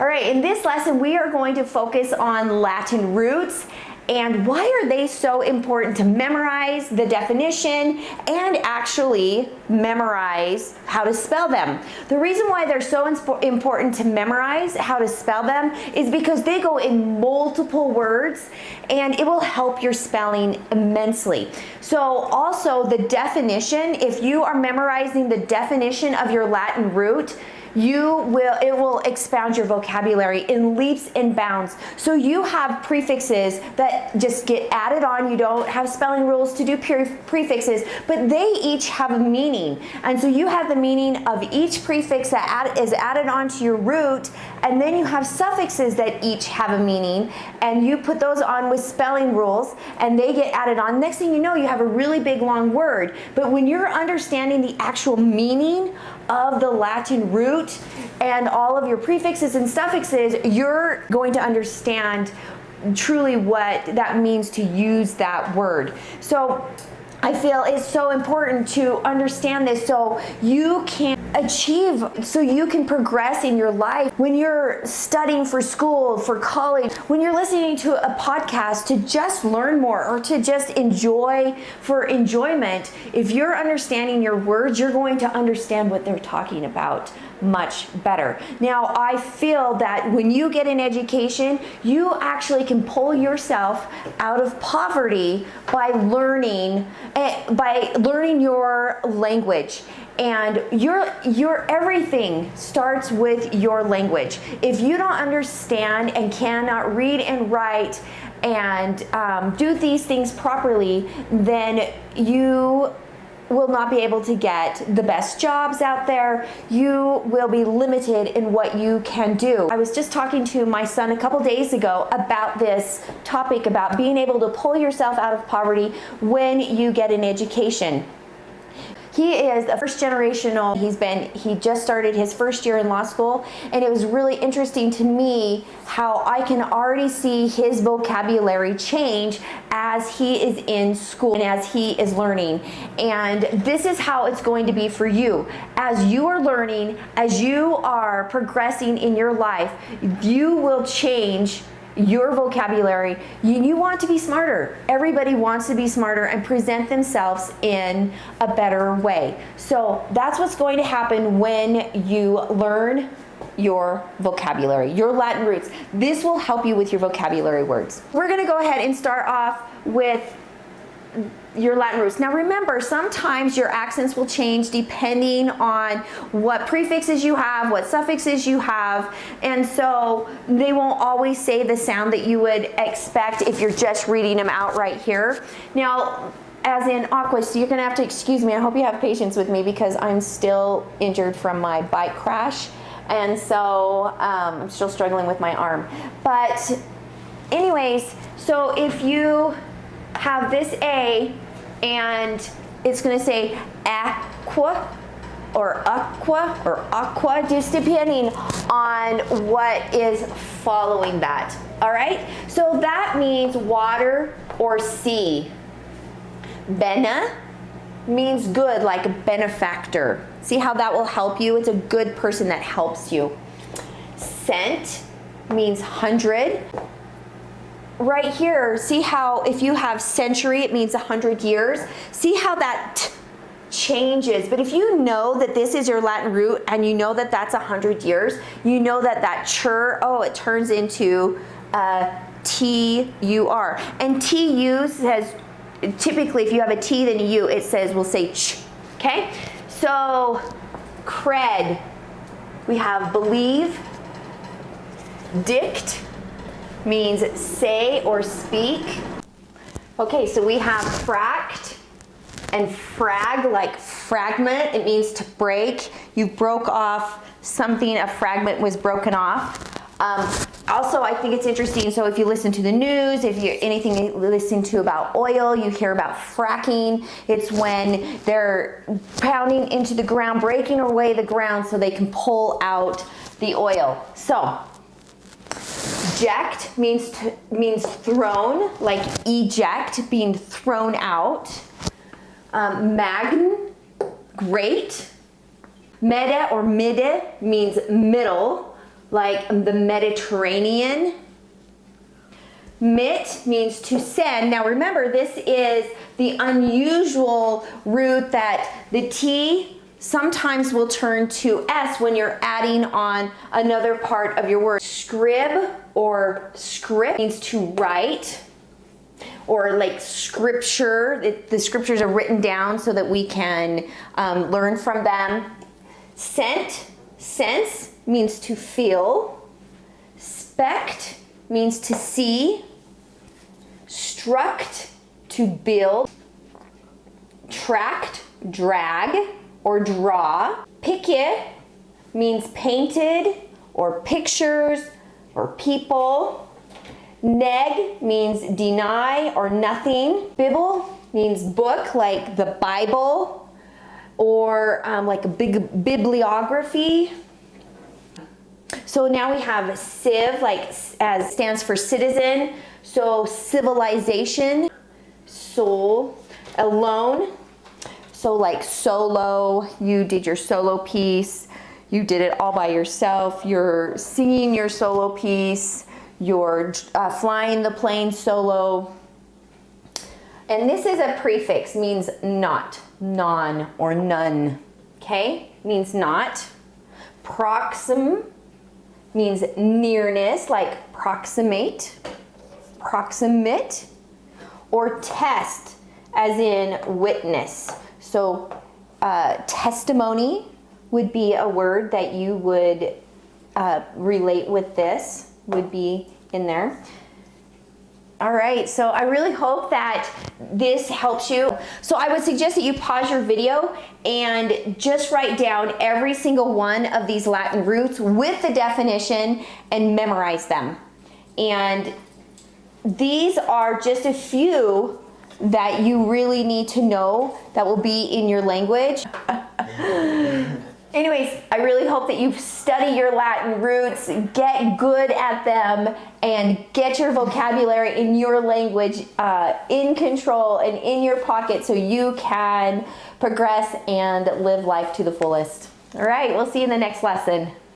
All right, in this lesson, we are going to focus on Latin roots and why are they so important to memorize the definition and actually memorize how to spell them. The reason why they're so important to memorize how to spell them is because they go in multiple words and it will help your spelling immensely. So also the definition, if you are memorizing the definition of your Latin root, it will expound your vocabulary in leaps and bounds. So you have prefixes that just get added on. You don't have spelling rules to do prefixes, but they each have a meaning. And so you have the meaning of each prefix that is added onto your root, and then you have suffixes that each have a meaning, and you put those on with spelling rules, and they get added on. Next thing you know, you have a really big long word. But when you're understanding the actual meaning of the Latin root and all of your prefixes and suffixes, you're going to understand truly what that means to use that word. So I feel it's so important to understand this so you can achieve, so you can progress in your life. When you're studying for school, for college, when you're listening to a podcast to just learn more or to just enjoy for enjoyment, if you're understanding your words, you're going to understand what they're talking about much better. Now, I feel that when you get an education, you actually can pull yourself out of poverty by learning your language. And your everything starts with your language. If you don't understand and cannot read and write and do these things properly, then you will not be able to get the best jobs out there. You will be limited in what you can do. I was just talking to my son a couple days ago about this topic about being able to pull yourself out of poverty when you get an education. He is a first generational. He just started his first year in law school, and it was really interesting to me how I can already see his vocabulary change as he is in school and as he is learning. And this is how it's going to be for you. As you are learning, as you are progressing in your life, you will change your vocabulary. You want to be smarter. Everybody wants to be smarter and present themselves in a better way. So that's what's going to happen when you learn your vocabulary, your Latin roots. This will help you with your vocabulary words. We're going to go ahead and start off with your Latin roots. Now remember, sometimes your accents will change depending on what prefixes you have, what suffixes you have, and so they won't always say the sound that you would expect if you're just reading them out right here. Now, as in aqua, so you're gonna have to excuse me. I hope you have patience with me because I'm still injured from my bike crash, and so I'm still struggling with my arm. But anyways, so if you have this A and it's going to say aqua or aqua, just depending on what is following that. All right, so that means water or sea. Bene means good, like a benefactor. See how that will help you? It's a good person that helps you. Cent means 100. Right here, see how if you have century, it means 100 years. See how that changes. But if you know that this is your Latin root and you know that that's 100 years, you know that that chur, it turns into T-U-R. And T-U says, typically if you have a T then a U, it says, we'll say ch, okay? So, cred, we have believe, dict, means say or speak. Okay, so we have fract and frag, like fragment. It means to break. You broke off something, a fragment was broken off. Also, I think it's interesting, so if you listen to the news, if you anything you listen to about oil, you hear about fracking. It's when they're pounding into the ground, breaking away the ground so they can pull out the oil. So, eject means thrown, like eject, being thrown out. Magn, great. Mede or mide means middle. like the Mediterranean. Mit means to send. Now remember, this is the unusual root that the T sometimes will turn to S when you're adding on another part of your word. Scrib or script means to write, or like scripture. The scriptures are written down so that we can learn from them. Scent, sense means to feel. Spect means to see. Struct, to build. Tract, drag or draw. Picke means painted or pictures or people. Neg means deny or nothing. Bibble means book, like the Bible, or like a big bibliography. So now we have civ, like as stands for citizen. So civilization. Soul. Alone. So like solo, you did your solo piece. You did it all by yourself. You're singing your solo piece. You're flying the plane solo. And this is a prefix, means not, non, or none. Okay, means not. Proxim means nearness, like proximate, proximate. Or test, as in witness. So testimony would be a word that you would relate with this, would be in there. All right, so I really hope that this helps you. So I would suggest that you pause your video and just write down every single one of these Latin roots with the definition and memorize them. And these are just a few that you really need to know that will be in your language. Anyways, I really hope that you study your Latin roots, get good at them, and get your vocabulary in your language in control and in your pocket so you can progress and live life to the fullest. All right, we'll see you in the next lesson.